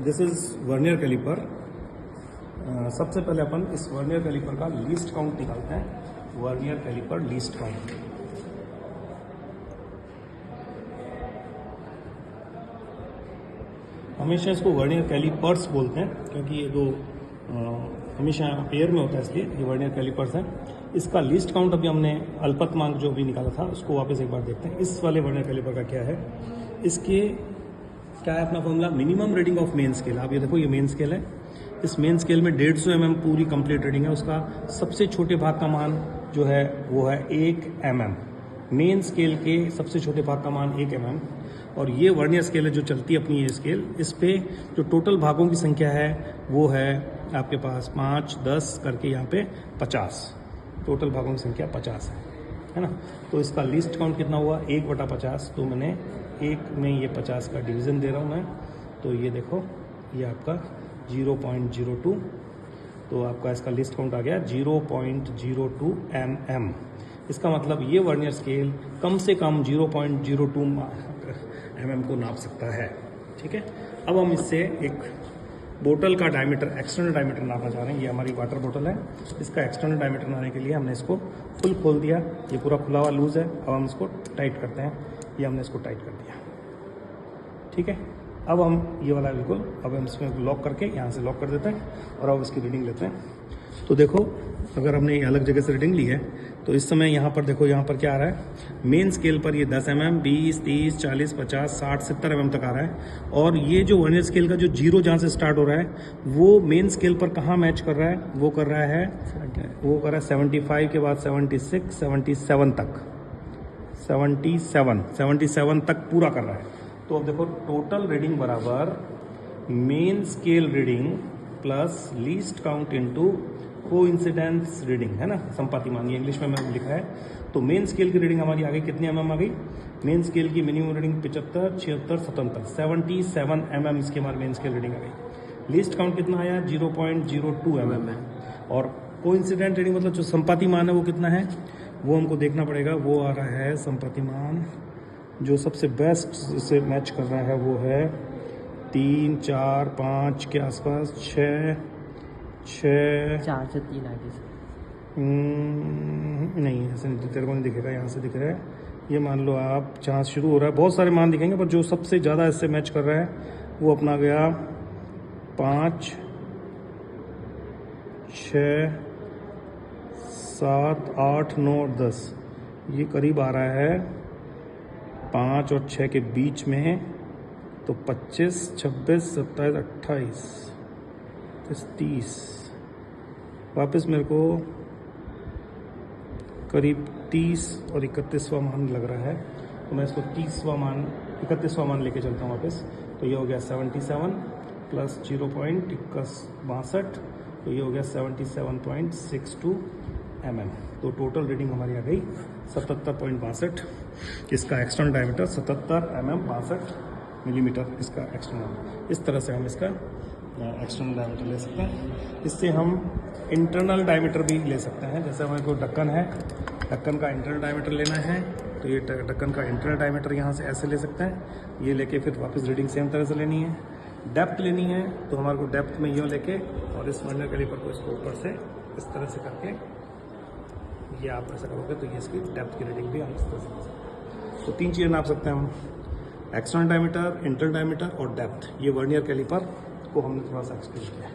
This is vernier caliper. सबसे पहले अपन इस वर्नियर कैलिपर का लीस्ट काउंट निकालते हैं। वर्नियर कैलिपर लीस्ट काउंट, हमेशा इसको वर्नियर कैलिपर्स बोलते हैं क्योंकि ये दो हमेशा पेयर में होता है, इसलिए ये वर्नियर कैलिपर्स हैं। इसका लीस्ट काउंट अभी हमने अल्पतमांक जो भी निकाला था उसको वापस एक बार देखते हैं। इस वाले वर्नियर कैलिपर का क्या है, इसके क्या है अपना formula, minimum reading of main scale. आप ये देखो, ये मेन स्केल है। इस मेन स्केल में 150 mm पूरी कंप्लीट रीडिंग है। उसका सबसे छोटे भाग का मान जो है वो है 1 mm। मेन स्केल के सबसे छोटे भाग का मान 1 mm। और ये वर्नियर स्केल है जो चलती है अपनी ये स्केल। इस पे जो टोटल भागों की संख्या है वो है आपके पास 5, 10 करके यहाँ पे 50। टोटल भागों की संख्या 50 है ना। तो इसका लीस्ट काउंट कितना हुआ, 1/50। तो मैंने 1 में ये 50 का डिवीज़न दे रहा हूँ मैं। तो ये देखो, ये आपका 0.02। तो आपका इसका लिस्ट काउंट आ गया 0.02 mm। इसका मतलब ये वर्नियर स्केल कम से कम 0.02 mm को नाप सकता है। ठीक है, अब हम इससे एक बोतल का डायमीटर, एक्सटर्नल डायमीटर नापना चाह रहे हैं। ये हमारी वाटर बोतल है। इसका एक्सटर्नल डायमीटर नापने के लिए हमने इसको फुल खोल दिया। ये पूरा खुला हुआ लूज है। अब हम इसको टाइट करते हैं। ये हमने इसको टाइट कर दिया। ठीक है, अब हम ये वाला बिल्कुल, अब हम इसमें लॉक करके यहाँ से लॉक कर देते हैं और अब इसकी रीडिंग लेते हैं। तो देखो, अगर हमने अलग जगह से रीडिंग ली है तो इस समय यहाँ पर देखो, यहाँ पर क्या आ रहा है, मेन स्केल पर ये 10 mm, 20, 30, 40, 50, 60, 70 mm तक आ रहा है। और ये जो वर्नियर स्केल का जो 0 जहाँ से स्टार्ट हो रहा है वो मेन स्केल पर कहाँ मैच कर रहा है, वो कर रहा है 75 के बाद 76, 77 तक, 77 तक पूरा कर रहा है। तो अब देखो, टोटल रीडिंग बराबर main scale reading plus least count into coincidence reading, है ना, संपाती मान। ये इंग्लिश में मैंने लिखा है। तो मेन स्केल की रीडिंग हमारी आ गई कितनी mm आ गई, मेन स्केल की मिनिमम रीडिंग 75, 76, 77, 77 mm इसकी हमारी मेन स्केल रीडिंग आ गई। लीस्ट काउंट कितना आया, 0.02 mm है। और कोइंसिडेंट रीडिंग मतलब जो संपाती मान है वो कितना है, वो हमको देखना पड़ेगा। वो आ रहा है संपाती मान जो सबसे बेस्ट से मैच कर रहा है वो है 3, 4, 5 के आसपास, 6, 4 से 3 आगे से नहीं, ऐसे नहीं, तेरे को नहीं दिखेगा, यहाँ से दिख रहा है। ये मान लो आप, जहाँ शुरू हो रहा है बहुत सारे मान दिखेंगे, पर जो सबसे ज़्यादा इससे मैच कर रहा है वो अपना गया 5, 6, 7, 8, 9 और 10। ये करीब आ रहा है 5 और 6 के बीच में। तो 25, 26, 27, 28, 30, वापस मेरे को करीब 30 और 31वां मान लग रहा है। तो मैं इसको 31वां मान लेके चलता हूँ वापस। तो ये हो गया 77 प्लस 0.62, तो ये हो गया 77.62 mm। तो टोटल रीडिंग हमारी आ गई 77.62। इसका एक्सटर्नल डायमीटर 77 mm, 62 मिलीमीटर इसका एक्सटर्नल। इस तरह से हम इसका एक्सटर्नल डायमीटर ले सकते हैं। इससे हम इंटरनल डायमीटर भी ले सकते हैं। जैसे हमारे को ढक्कन है, ढक्कन का इंटरनल डायमीटर लेना है तो ये ढक्कन का इंटरनल डायमीटर यहाँ से ऐसे ले सकते हैं। ये लेके फिर वापस रीडिंग सेम तरह से लेनी है। डेप्थ लेनी है तो हमारे को डेप्थ में यूँ लेके और इस वर्नियर कैलिपर को इसको ऊपर से इस तरह से करके ये आप ऐसा करोगे तो ये इसकी डेप्थ की रीडिंग भी हम इस तरह से ले सकते हैं। तो 3 चीज़ें नाप सकते हैं हम, एक्सटर्नल डायमीटर, इंटरनल डायमीटर और डेप्थ। ये वर्नियर कैलिपर को हमने थोड़ा सा एक्सप्लेन किया है।